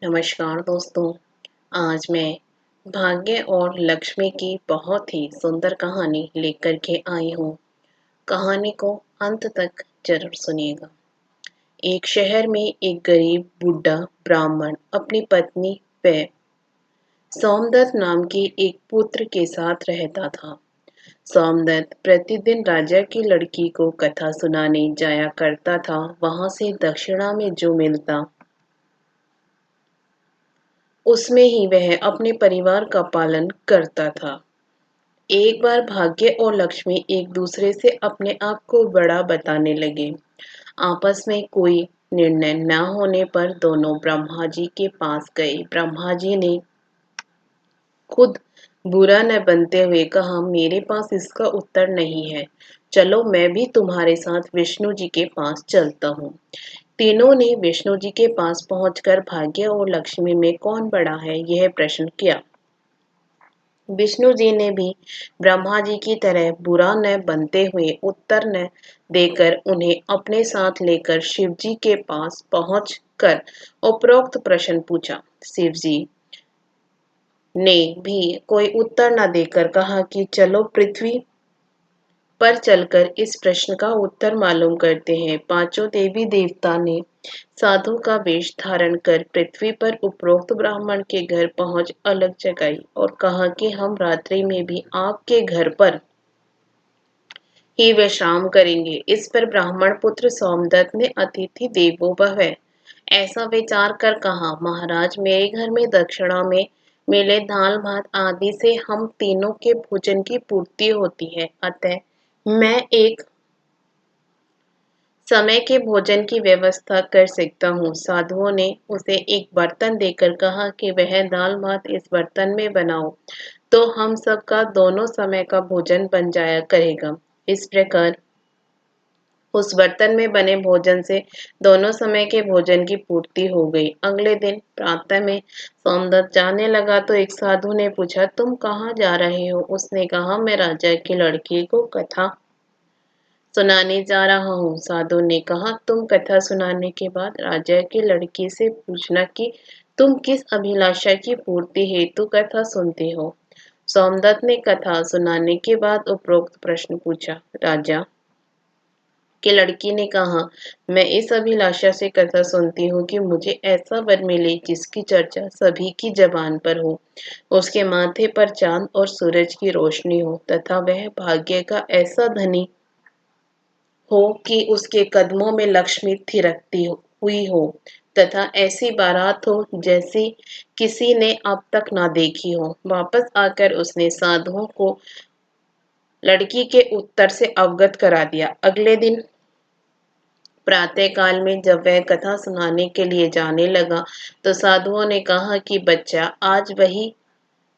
नमस्कार दोस्तों। आज मैं भाग्य और लक्ष्मी की बहुत ही सुंदर कहानी लेकर के आई हूँ। कहानी को अंत तक जरूर सुनिएगा। एक शहर में एक गरीब बूढ़ा ब्राह्मण अपनी पत्नी व सोमदत्त नाम के एक पुत्र के साथ रहता था। सोमदत्त प्रतिदिन राजा की लड़की को कथा सुनाने जाया करता था। वहां से दक्षिणा में जो मिलता उसमें ही वह अपने परिवार का पालन करता था। एक बार भाग्य और लक्ष्मी एक दूसरे से अपने आप को बड़ा बताने लगे। आपस में कोई निर्णय न होने पर दोनों ब्रह्मा जी के पास गए। ब्रह्मा जी ने खुद बुरा न बनते हुए कहा, मेरे पास इसका उत्तर नहीं है। चलो मैं भी तुम्हारे साथ विष्णु जी के पास चलता हूँ। तीनों ने विष्णु जी के पास पहुंचकर भाग्य और लक्ष्मी में कौन बड़ा है यह प्रश्न किया। विष्णु जी ने भी ब्रह्मा जी की तरह बुरा न बनते हुए उत्तर न देकर उन्हें अपने साथ लेकर शिव जी के पास पहुंच कर उपरोक्त प्रश्न पूछा। शिव जी ने भी कोई उत्तर न देकर कहा कि चलो पृथ्वी पर चलकर इस प्रश्न का उत्तर मालूम करते हैं। पांचों देवी देवता ने साधु का वेश धारण कर पृथ्वी पर उपरोक्त ब्राह्मण के घर पहुंच अलग जगाई और कहा कि हम रात्रि में भी आपके घर पर ही विश्राम करेंगे। इस पर ब्राह्मण पुत्र सोमदत्त ने अतिथि देवो भव ऐसा विचार कर कहा, महाराज मेरे घर में दक्षिणा में मिले दाल भात आदि से हम तीनों के भोजन की पूर्ति होती है। अतः मैं एक समय के भोजन की व्यवस्था कर सकता हूँ। साधुओं ने उसे एक बर्तन देकर कहा कि वह दाल भात इस बर्तन में बनाओ, तो हम सबका दोनों समय का भोजन बन जाया करेगा। इस प्रकार उस बर्तन में बने भोजन से दोनों समय के भोजन की पूर्ति हो गई। अगले दिन प्रातः में सोमदत्त जाने लगा तो एक साधु ने पूछा, तुम कहाँ जा रहे हो? उसने कहा, मैं राजा की लड़की को कथा सुनाने जा रहा हूँ। साधु ने कहा, तुम कथा सुनाने के बाद राजा की लड़की से पूछना कि तुम किस अभिलाषा की पूर्ति हेतु कथा सुनते हो। सोमदत्त ने कथा सुनाने के बाद उपरोक्त प्रश्न पूछा। राजा की लड़की ने कहा, मैं इस अभिलाषा से कथा सुनती हूँ कि मुझे ऐसा वर मिले जिसकी चर्चा सभी की जबान पर हो, उसके माथे पर चांद और सूरज की रोशनी हो तथा वह भाग्य का ऐसा धनी हो कि उसके कदमों में लक्ष्मी थिरकती हुई हो तथा ऐसी बारात हो जैसी किसी ने अब तक ना देखी हो। वापस आकर उसने साधुओं को लड़की के उत्तर से अवगत करा दिया। अगले दिन प्रातः काल में जब वह कथा सुनाने के लिए जाने लगा तो साधुओं ने कहा कि बच्चा आज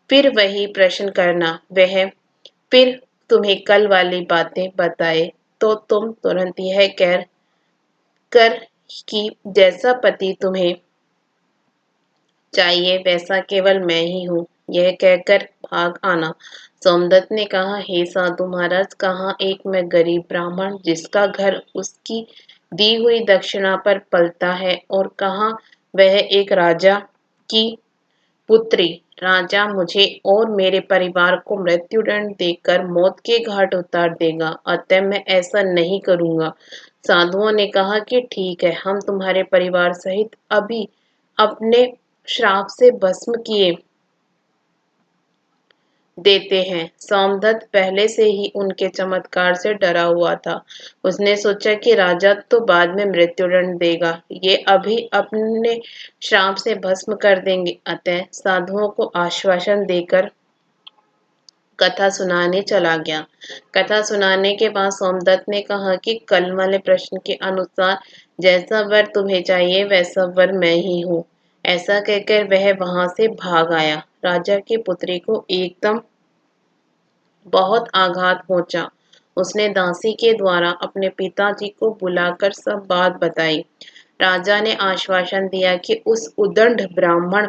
फिर वही प्रश्न करना। वह फिर तुम्हें कल वाली बातें बताए तो तुम तुरंत यह कह कर कि जैसा पति तुम्हें चाहिए वैसा केवल मैं ही हूँ, यह कहकर भाग आना। सोमदत्त ने कहा, हे साधु महाराज, कहाँ एक मैं गरीब ब्राह्मण जिसका घर उसकी दी हुई दक्षिणा पर पलता है और कहाँ वह एक राजा की पुत्री। राजा मुझे और मेरे परिवार को मृत्युदंड देकर मौत के घाट उतार देगा, अतः मैं ऐसा नहीं करूंगा। साधुओं ने कहा कि ठीक है, हम तुम्हारे परिवार सहित अभी अपने श्राप से भस्म किए देते हैं। सोमदत्त पहले से ही उनके चमत्कार से डरा हुआ था। उसने सोचा कि राजा तो बाद में मृत्युदंड देगा, ये अभी अपने श्राप से भस्म कर देंगे। अतः साधुओं को आश्वासन देकर कथा सुनाने चला गया। कथा सुनाने के बाद सोमदत्त ने कहा कि कल वाले प्रश्न के अनुसार जैसा वर तुम्हें चाहिए वैसा वर मैं ही हूँ। ऐसा कहकर वह वहां से भाग आया। राजा की पुत्री को एकदम बहुत आघात पहुंचा। उसने दासी के द्वारा अपने पिताजी को बुलाकर सब बात बताई। राजा ने आश्वासन दिया कि उस उदंड ब्राह्मण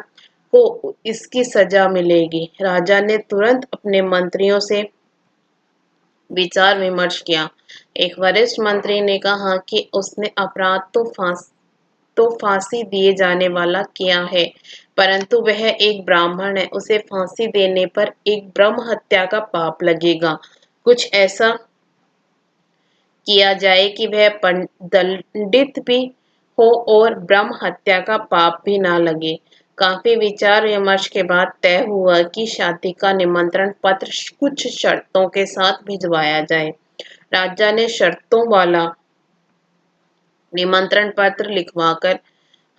को इसकी सजा मिलेगी। राजा ने तुरंत अपने मंत्रियों से विचार विमर्श किया। एक वरिष्ठ मंत्री ने कहा कि उसने अपराध तो तो फांसी दिए जाने वाला किया है, परंतु वह एक ब्राह्मण है, उसे फांसी देने पर एक ब्रह्म हत्या का पाप लगेगा। कुछ ऐसा किया जाए कि वह दंडित भी हो और ब्रह्म हत्या का पाप भी ना लगे। काफी विचार विमर्श के बाद तय हुआ कि शादी का निमंत्रण पत्र कुछ शर्तों के साथ भिजवाया जाए। राजा ने शर्तों वाला निमंत्रण पत्र लिखवाकर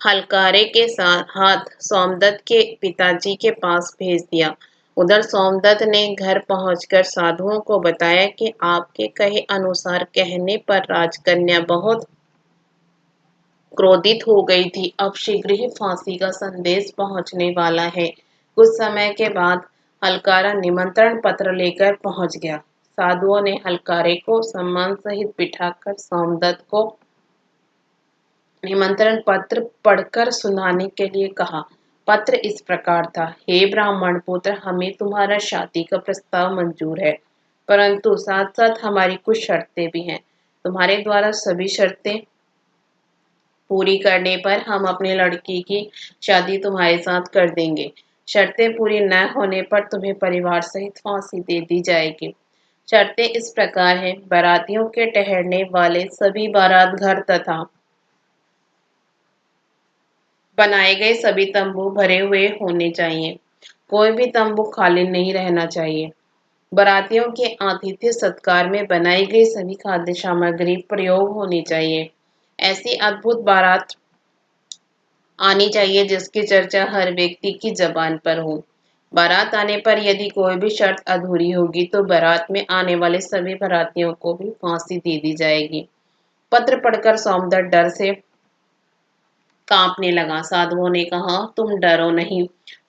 हलकारे के साथ हाथ सोमदत्त के पिताजी के पास भेज दिया। उधर सोमदत्त ने घर पहुंचकर साधुओं को बताया कि आपके कहे अनुसार कहने पर राजकन्या बहुत क्रोधित हो गई थी। अब शीघ्र ही फांसी का संदेश पहुंचने वाला है। कुछ समय के बाद हलकारा निमंत्रण पत्र लेकर पहुंच गया। साधुओं ने हलकारे को सम्मान सहित बिठाकर सोमदत्त को निमंत्रण पत्र पढ़कर सुनाने के लिए कहा। पत्र इस प्रकार था। हे ब्राह्मण पुत्र, हमें तुम्हारा शादी का प्रस्ताव मंजूर है, परंतु साथ साथ हमारी कुछ शर्तें भी हैं। तुम्हारे द्वारा सभी शर्तें पूरी करने पर हम अपनी लड़की की शादी तुम्हारे साथ कर देंगे। शर्तें पूरी न होने पर तुम्हें परिवार सहित फांसी दे दी जाएगी। शर्तें इस प्रकार हैं। बारातियों के ठहरने वाले सभी बारात घर तथा बनाए गए सभी तंबू भरे हुए होने चाहिए। कोई भी तंबू खाली नहीं रहना चाहिए। बारातियों के आतिथ्य सत्कार में बनाई गई सभी खाद्य सामग्री प्रयोग होनी चाहिए। ऐसी अद्भुत बारात आनी चाहिए जिसकी चर्चा हर व्यक्ति की जबान पर हो। बारात आने पर यदि कोई भी शर्त अधूरी होगी तो बारात में आने वाले सभी बारातियों को भी फांसी दे दी जाएगी। पत्र पढ़कर सोमदत्त डर से कांपने लगा। साधुओं ने कहा, तुम डरो नहीं।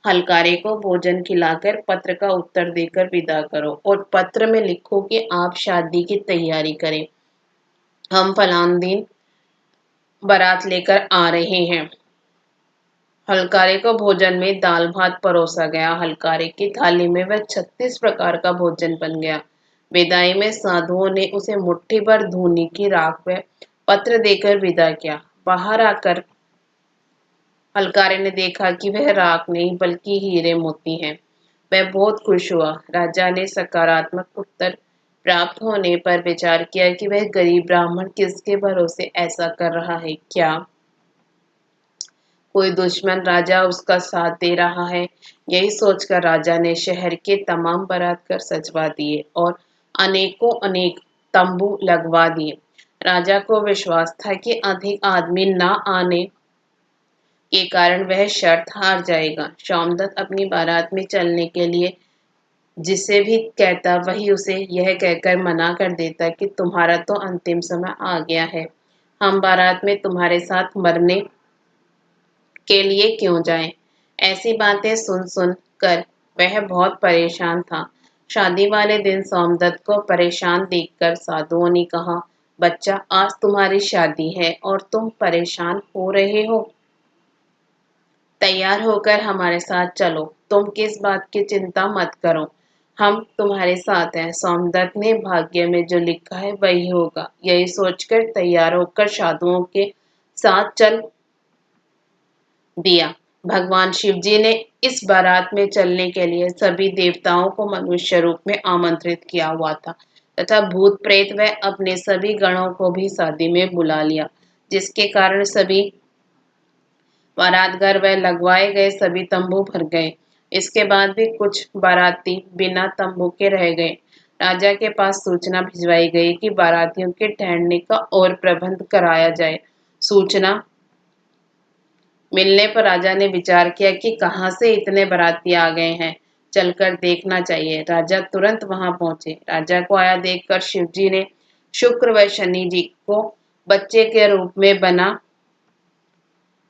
हलकारे को भोजन खिलाकर पत्र का उत्तर देकर विदा करो और पत्र में लिखो कि आप शादी की तैयारी करें। हम फलान दिन बारात लेकर आ रहे हैं। हलकारे को भोजन में दाल भात परोसा गया। हलकारे की थाली में वह 36 प्रकार का भोजन बन गया। विदाई में साधुओं ने उसे मुट्ठी भर धूनी की राख व पत्र देकर विदा किया। बाहर आकर हलकारे ने देखा कि वह राख नहीं बल्कि हीरे मोती हैं। वह बहुत खुश हुआ। राजा ने सकारात्मक उत्तर प्राप्त होने पर विचार किया कि वह गरीब ब्राह्मण किसके भरोसे ऐसा कर रहा है। क्या कोई दुश्मन राजा उसका साथ दे रहा है? यही सोचकर राजा ने शहर के तमाम बारात घर सजवा दिए और अनेकों अनेक तंबू लगवा दिए। राजा को विश्वास था कि अधिक आदमी न आने के कारण वह शर्त हार जाएगा। सोमदत्त अपनी बारात में चलने के लिए जिसे भी कहता वही उसे यह कहकर मना कर देता कि तुम्हारा तो अंतिम समय आ गया है। हम बारात में तुम्हारे साथ मरने के लिए क्यों जाएं? ऐसी बातें सुन सुन कर वह बहुत परेशान था। शादी वाले दिन सोमदत्त को परेशान देखकर साधुओं ने कहा, बच्चा, आज तुम्हारी शादी है और तुम परेशान हो रहे हो। तैयार होकर हमारे साथ चलो। तुम किस बात की चिंता मत करो, हम तुम्हारे साथ हैं। सोमदत्त ने भाग्य में जो लिखा है वही होगा, यही सोचकर तैयार होकर साधुओं के साथ चल दिया। भगवान शिव जी ने इस बारात में चलने के लिए सभी देवताओं को मनुष्य रूप में आमंत्रित किया हुआ था तथा भूत प्रेत व अपने सभी गणों को भी शादी में बुला लिया, जिसके कारण सभी बारात घर व लगवाए गए सभी तंबू भर गए। इसके बाद भी कुछ बाराती बिना तंबू के रह गए। राजा के पास सूचना भिजवाई गई कि बारातियों के ठहरने का और प्रबंध कराया जाए। सूचना मिलने पर राजा ने विचार किया कि कहाँ से इतने बाराती आ गए हैं, चलकर देखना चाहिए। राजा तुरंत वहां पहुंचे। राजा को आया देखकर शिवजी ने शुक्र व शनि जी को बच्चे के रूप में बना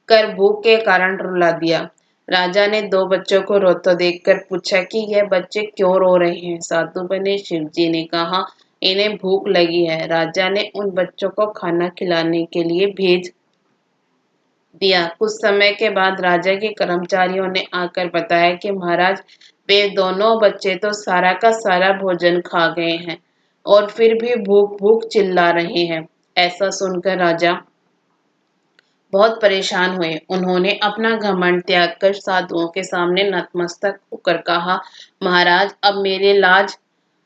कर भूख के कारण रुला दिया। राजा ने दो बच्चों को रोते देखकर पूछा कि यह बच्चे क्यों रो रहे हैं। साधु बने शिवजी ने कहा, इन्हें भूख लगी है। राजा ने उन बच्चों को खाना खिलाने के लिए भेज दिया। कुछ समय के बाद राजा के कर्मचारियों ने आकर बताया कि महाराज, वे दोनों बच्चे तो सारा का सारा भोजन खा गए हैं और फिर भी भूख भूख चिल्ला रहे हैं। ऐसा सुनकर राजा बहुत परेशान हुए। उन्होंने अपना घमंड त्याग कर साधुओं के सामने नतमस्तक होकर कहा, महाराज, अब मेरी लाज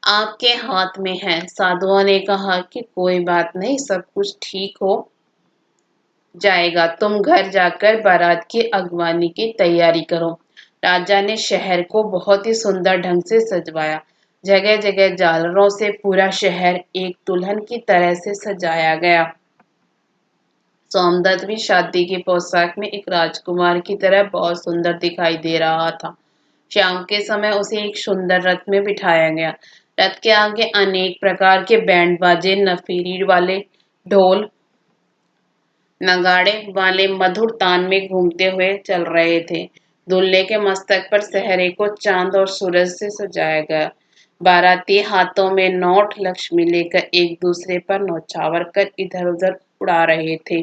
आपके हाथ में है। साधुओं ने कहा कि कोई बात नहीं, सब कुछ ठीक हो जाएगा। तुम घर जाकर बारात की अगवानी की तैयारी करो। राजा ने शहर को बहुत ही सुंदर ढंग से सजवाया। जगह जगह झालरों से पूरा शहर एक दुल्हन की तरह से सजाया गया। सोमदत्त भी शादी की पोशाक में एक राजकुमार की तरह बहुत सुंदर दिखाई दे रहा था। शाम के समय उसे एक सुंदर रथ में बिठाया गया। रथ के आगे अनेक प्रकार के बैंड बाजे, नफीरी वाले ढोल, नगाड़े वाले मधुर तान में घूमते हुए चल रहे थे। दूल्हे के मस्तक पर सेहरे को चांद और सूरज से सजाया गया। बाराती हाथों में नोट लक्ष्मी लेकर एक दूसरे पर नौछावर कर इधर उधर उड़ा रहे थे।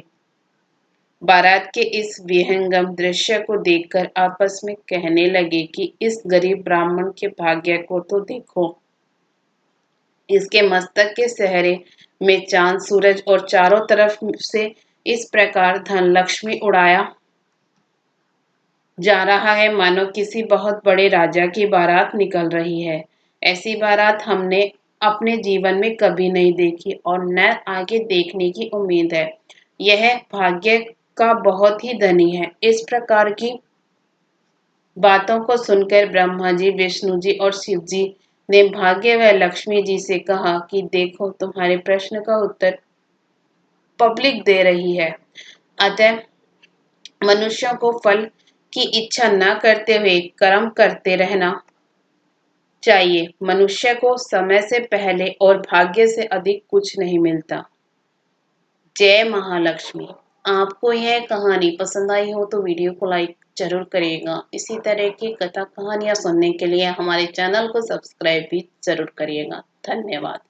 बारात के इस विहंगम दृश्य को देखकर आपस में कहने लगे कि इस गरीब ब्राह्मण के भाग्य को तो देखो। इसके मस्तक के सेहरे में चांद सूरज और चारों तरफ से इस प्रकार धन लक्ष्मी उड़ाया जा रहा है मानो किसी बहुत बड़े राजा की बारात निकल रही है। ऐसी बारात हमने अपने जीवन में कभी नहीं देखी और न आगे देखने की उम्मीद है। यह भाग्य का बहुत ही धनी है। इस प्रकार की बातों को सुनकर ब्रह्मा जी, विष्णु जी और शिव जी ने भाग्य व लक्ष्मी जी से कहा कि देखो, तुम्हारे प्रश्न का उत्तर पब्लिक दे रही है। अतः मनुष्यों को फल की इच्छा न करते हुए कर्म करते रहना चाहिए। मनुष्य को समय से पहले और भाग्य से अधिक कुछ नहीं मिलता। जय महालक्ष्मी। आपको यह कहानी पसंद आई हो तो वीडियो को लाइक जरूर करिएगा। इसी तरह की कथा कहानियां सुनने के लिए हमारे चैनल को सब्सक्राइब भी जरूर करिएगा। धन्यवाद।